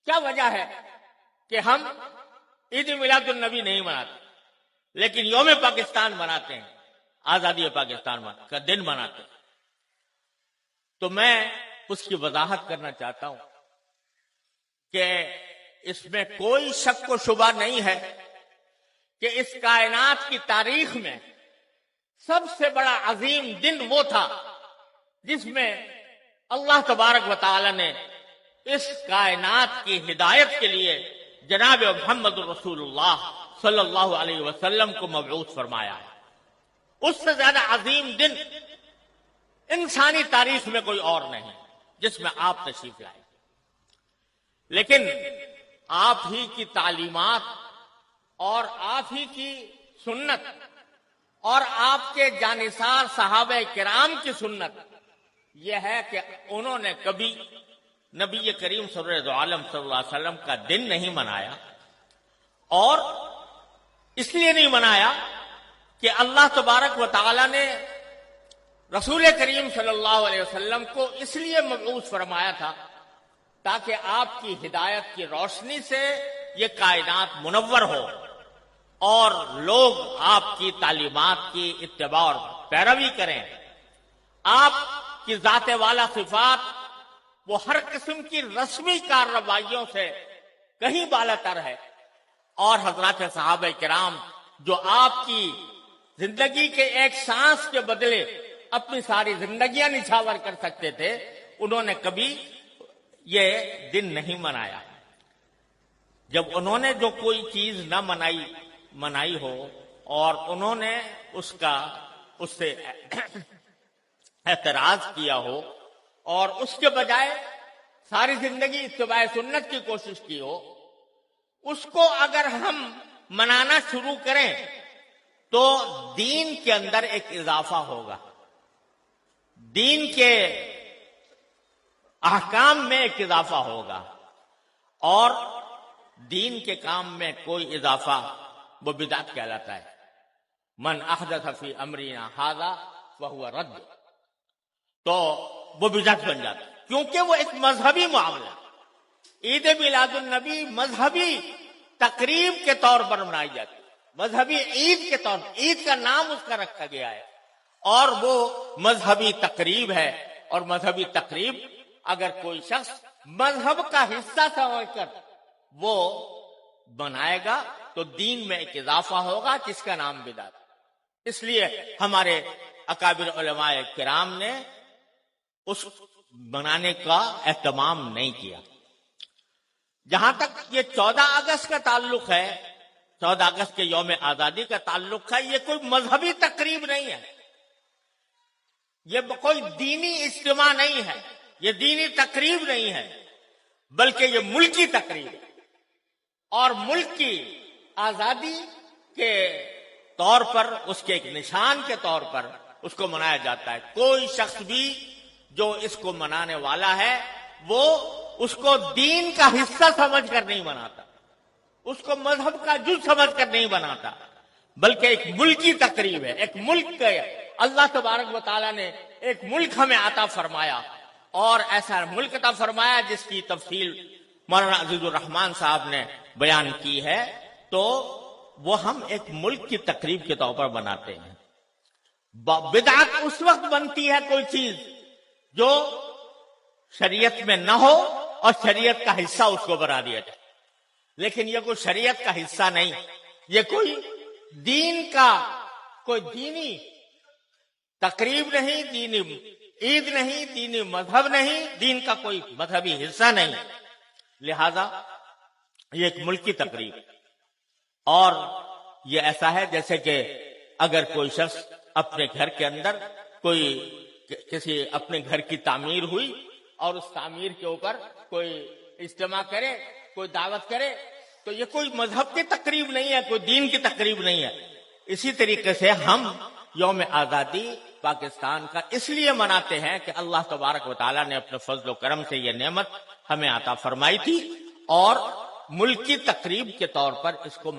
کیا وجہ ہے کہ ہم عید میلاد النبی نہیں مناتے لیکن یوم پاکستان مناتے ہیں، آزادی پاکستان کا دن مناتے ہیں؟ تو میں اس کی وضاحت کرنا چاہتا ہوں کہ اس میں کوئی شک و شبہ نہیں ہے کہ اس کائنات کی تاریخ میں سب سے بڑا عظیم دن وہ تھا جس میں اللہ تبارک و تعالی نے اس کائنات کی ہدایت کے لیے جناب محمد رسول اللہ صلی اللہ علیہ وسلم کو مبعوث فرمایا ہے۔ اس سے زیادہ عظیم دن انسانی تاریخ میں کوئی اور نہیں جس میں آپ تشریف لائے، لیکن آپ ہی کی تعلیمات اور آپ ہی کی سنت اور آپ کے جانثار صحابہ کرام کی سنت یہ ہے کہ انہوں نے کبھی نبی کریم سرور عالم صلی اللہ علیہ وسلم کا دن نہیں منایا، اور اس لیے نہیں منایا کہ اللہ تبارک و تعالی نے رسول کریم صلی اللہ علیہ وسلم کو اس لیے مبعوث فرمایا تھا تاکہ آپ کی ہدایت کی روشنی سے یہ کائنات منور ہو اور لوگ آپ کی تعلیمات کی اتباع اور پیروی کریں۔ آپ کی ذات والا صفات وہ ہر قسم کی رسمی کارروائیوں سے کہیں بالا تر ہے، اور حضرات صحابہ کرام جو آپ کی زندگی کے ایک سانس کے بدلے اپنی ساری زندگیاں نچھاور کر سکتے تھے، انہوں نے کبھی یہ دن نہیں منایا۔ جب انہوں نے جو کوئی چیز نہ منائی ہو اور انہوں نے اس سے اعتراض کیا ہو اور اس کے بجائے ساری زندگی اتباع سنت کی کوشش کی ہو، اس کو اگر ہم منانا شروع کریں تو دین کے اندر ایک اضافہ ہوگا، دین کے احکام میں ایک اضافہ ہوگا، اور دین کے کام میں کوئی اضافہ وہ بدعت کہلاتا ہے۔ من احدث فی امرنا ھذا فہو رد، تو وہ بدعت بن جاتا ہے کیونکہ وہ ایک مذہبی معاملہ۔ عید میلاد النبی مذہبی تقریب کے طور پر منائی جاتی ہے، مذہبی عید کے طور پر، عید کا نام اس کا رکھا گیا ہے، اور وہ مذہبی تقریب ہے۔ اور مذہبی تقریب اگر کوئی شخص مذہب کا حصہ سمجھ کر وہ بنائے گا تو دین میں ایک اضافہ ہوگا جس کا نام بدعت۔ اس لیے ہمارے اکابر علماء کرام نے اس بنانے کا اہتمام نہیں کیا۔ جہاں تک یہ 14 اگست کا تعلق ہے، 14 اگست کے یوم آزادی کا تعلق ہے، یہ کوئی مذہبی تقریب نہیں ہے، یہ کوئی دینی اجتماع نہیں ہے، یہ دینی تقریب نہیں ہے، بلکہ یہ ملکی تقریب ہے، اور ملک کی آزادی کے طور پر، اس کے ایک نشان کے طور پر اس کو منایا جاتا ہے۔ کوئی شخص بھی جو اس کو منانے والا ہے وہ اس کو دین کا حصہ سمجھ کر نہیں مناتا، اس کو مذہب کا جز سمجھ کر نہیں بناتا، بلکہ ایک ملکی تقریب ہے۔ ایک ملک کا اللہ تبارک و تعالیٰ نے ایک ملک ہمیں عطا فرمایا، اور ایسا ملک عطا فرمایا جس کی تفصیل مولانا عزیز الرحمان صاحب نے بیان کی ہے، تو وہ ہم ایک ملک کی تقریب کے طور پر بناتے ہیں۔ بدعت اس وقت بنتی ہے کوئی چیز جو شریعت میں نہ ہو اور شریعت کا حصہ اس کو بنا دیا جائے، لیکن یہ کوئی شریعت کا حصہ نہیں، یہ کوئی دین کا کوئی دینی تقریب نہیں، دینی عید نہیں، دینی مذہب نہیں، دین کا کوئی مذہبی حصہ نہیں، لہذا یہ ایک ملکی تقریب ہے۔ اور یہ ایسا ہے جیسے کہ اگر کوئی شخص اپنے گھر کے اندر کسی اپنے گھر کی تعمیر ہوئی اور اس تعمیر کے اوپر کوئی اجتماع کرے، کوئی دعوت کرے، تو یہ کوئی مذہب کی تقریب نہیں ہے، کوئی دین کی تقریب نہیں ہے۔ اسی طریقے سے ہم یوم آزادی پاکستان کا اس لیے مناتے ہیں کہ اللہ تبارک و تعالیٰ نے اپنے فضل و کرم سے یہ نعمت ہمیں عطا فرمائی تھی، اور ملکی تقریب کے طور پر اس کو